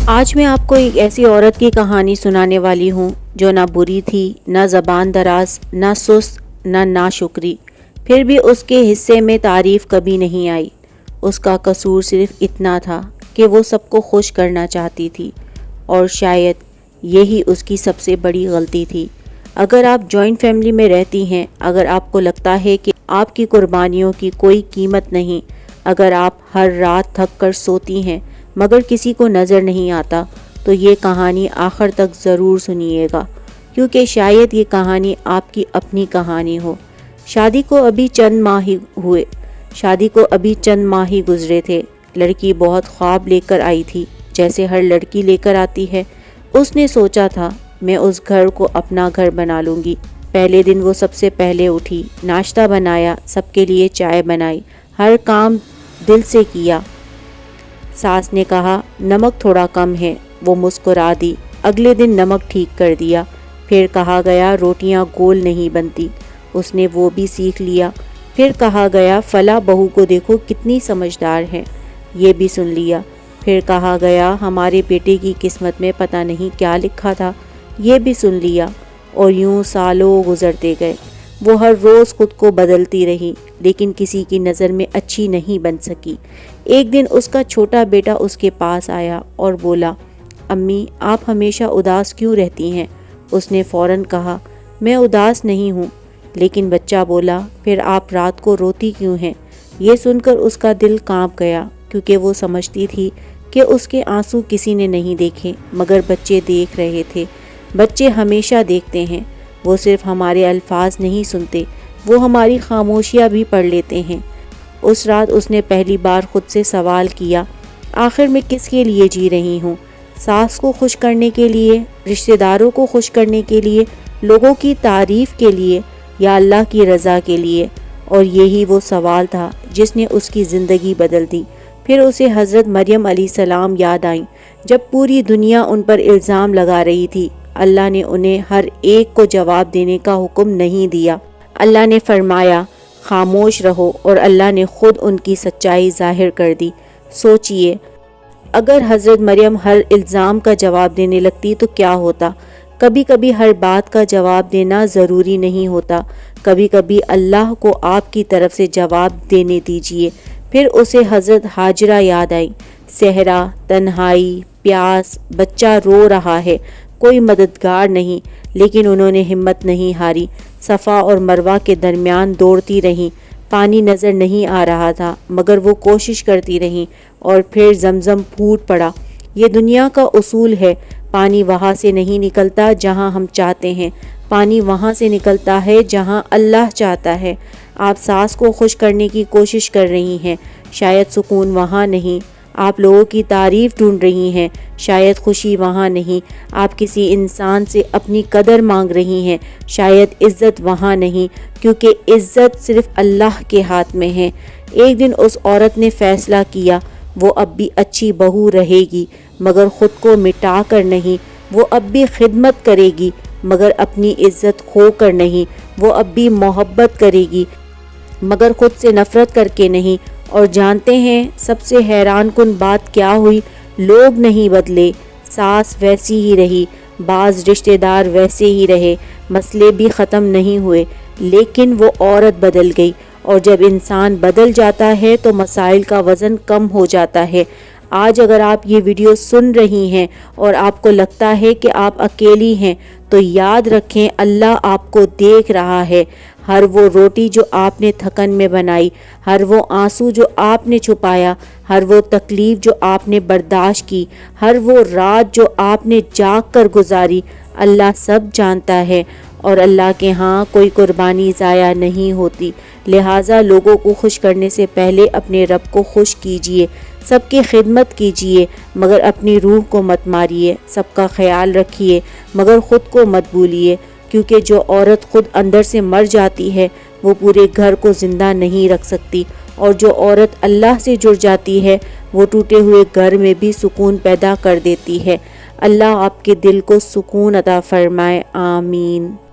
آج میں آپ کو ایک ایسی عورت کی کہانی سنانے والی ہوں جو نہ بری تھی، نہ زبان دراز، نہ سست، نہ ناشکری، پھر بھی اس کے حصے میں تعریف کبھی نہیں آئی۔ اس کا قصور صرف اتنا تھا کہ وہ سب کو خوش کرنا چاہتی تھی، اور شاید یہی اس کی سب سے بڑی غلطی تھی۔ اگر آپ جوائنٹ فیملی میں رہتی ہیں، اگر آپ کو لگتا ہے کہ آپ کی قربانیوں کی کوئی قیمت نہیں، اگر آپ ہر رات تھک کر سوتی ہیں مگر کسی کو نظر نہیں آتا، تو یہ کہانی آخر تک ضرور سنیے گا، کیونکہ شاید یہ کہانی آپ کی اپنی کہانی ہو۔ شادی کو ابھی چند ماہ ہی گزرے تھے۔ لڑکی بہت خواب لے کر آئی تھی، جیسے ہر لڑکی لے کر آتی ہے۔ اس نے سوچا تھا، میں اس گھر کو اپنا گھر بنا لوں گی۔ پہلے دن وہ سب سے پہلے اٹھی، ناشتہ بنایا، سب کے لیے چائے بنائی، ہر کام دل سے کیا۔ ساس نے کہا نمک تھوڑا کم ہے، وہ مسکرا دی۔ اگلے دن نمک ٹھیک کر دیا۔ پھر کہا گیا روٹیاں گول نہیں بنتی، اس نے وہ بھی سیکھ لیا۔ پھر کہا گیا فلاں بہو کو دیکھو کتنی سمجھدار ہے، یہ بھی سن لیا۔ پھر کہا گیا ہمارے بیٹے کی قسمت میں پتہ نہیں کیا لکھا تھا، یہ بھی سن لیا۔ اور یوں سالوں گزرتے گئے۔ وہ ہر روز خود کو بدلتی رہی، لیکن کسی کی نظر میں اچھی نہیں بن سکی۔ ایک دن اس کا چھوٹا بیٹا اس کے پاس آیا اور بولا، امی آپ ہمیشہ اداس کیوں رہتی ہیں؟ اس نے فوراً کہا میں اداس نہیں ہوں۔ لیکن بچہ بولا پھر آپ رات کو روتی کیوں ہیں؟ یہ سن کر اس کا دل کانپ گیا، کیونکہ وہ سمجھتی تھی کہ اس کے آنسو کسی نے نہیں دیکھے، مگر بچے دیکھ رہے تھے۔ بچے ہمیشہ دیکھتے ہیں، وہ صرف ہمارے الفاظ نہیں سنتے، وہ ہماری خاموشیاں بھی پڑھ لیتے ہیں۔ اس رات اس نے پہلی بار خود سے سوال کیا، آخر میں کس کے لیے جی رہی ہوں؟ ساس کو خوش کرنے کے لیے، رشتہ داروں کو خوش کرنے کے لیے، لوگوں کی تعریف کے لیے، یا اللہ کی رضا کے لیے؟ اور یہی وہ سوال تھا جس نے اس کی زندگی بدل دی۔ پھر اسے حضرت مریم علیہ السلام یاد آئیں، جب پوری دنیا ان پر الزام لگا رہی تھی۔ اللہ نے انہیں ہر ایک کو جواب دینے کا حکم نہیں دیا۔ اللہ نے فرمایا خاموش رہو، اور اللہ نے خود ان کی سچائی ظاہر کر دی۔ سوچئے، اگر حضرت مریم ہر الزام کا جواب دینے لگتی تو کیا ہوتا؟ کبھی کبھی ہر بات کا جواب دینا ضروری نہیں ہوتا، کبھی کبھی اللہ کو آپ کی طرف سے جواب دینے دیجئے۔ پھر اسے حضرت ہاجرہ یاد آئی۔ صحرا، تنہائی، پیاس، بچہ رو رہا ہے، کوئی مددگار نہیں، لیکن انہوں نے ہمت نہیں ہاری۔ صفا اور مروہ کے درمیان دوڑتی رہیں، پانی نظر نہیں آ رہا تھا، مگر وہ کوشش کرتی رہیں۔ اور پھر زمزم پھوٹ پڑا۔ یہ دنیا کا اصول ہے، پانی وہاں سے نہیں نکلتا جہاں ہم چاہتے ہیں، پانی وہاں سے نکلتا ہے جہاں اللہ چاہتا ہے۔ آپ ساس کو خوش کرنے کی کوشش کر رہی ہیں، شاید سکون وہاں نہیں۔ آپ لوگوں کی تعریف ڈھونڈ رہی ہیں، شاید خوشی وہاں نہیں۔ آپ کسی انسان سے اپنی قدر مانگ رہی ہیں، شاید عزت وہاں نہیں، کیونکہ عزت صرف اللہ کے ہاتھ میں ہے۔ ایک دن اس عورت نے فیصلہ کیا، وہ اب بھی اچھی بہو رہے گی، مگر خود کو مٹا کر نہیں۔ وہ اب بھی خدمت کرے گی، مگر اپنی عزت کھو کر نہیں۔ وہ اب بھی محبت کرے گی، مگر خود سے نفرت کر کے نہیں۔ اور جانتے ہیں سب سے حیران کن بات کیا ہوئی؟ لوگ نہیں بدلے، ساس ویسی ہی رہی، بعض رشتہ دار ویسے ہی رہے، مسئلے بھی ختم نہیں ہوئے، لیکن وہ عورت بدل گئی۔ اور جب انسان بدل جاتا ہے تو مسائل کا وزن کم ہو جاتا ہے۔ آج اگر آپ یہ ویڈیو سن رہی ہیں اور آپ کو لگتا ہے کہ آپ اکیلی ہیں، تو یاد رکھیں اللہ آپ کو دیکھ رہا ہے۔ ہر وہ روٹی جو آپ نے تھکن میں بنائی، ہر وہ آنسو جو آپ نے چھپایا، ہر وہ تکلیف جو آپ نے برداشت کی، ہر وہ رات جو آپ نے جاگ کر گزاری، اللہ سب جانتا ہے۔ اور اللہ کے ہاں کوئی قربانی ضائع نہیں ہوتی۔ لہٰذا لوگوں کو خوش کرنے سے پہلے اپنے رب کو خوش کیجئے، سب کی خدمت کیجئے، مگر اپنی روح کو مت ماریے۔ سب کا خیال رکھیے، مگر خود کو مت بھولیے، کیونکہ جو عورت خود اندر سے مر جاتی ہے وہ پورے گھر کو زندہ نہیں رکھ سکتی، اور جو عورت اللہ سے جڑ جاتی ہے وہ ٹوٹے ہوئے گھر میں بھی سکون پیدا کر دیتی ہے۔ اللہ آپ کے دل کو سکون عطا فرمائے، آمین۔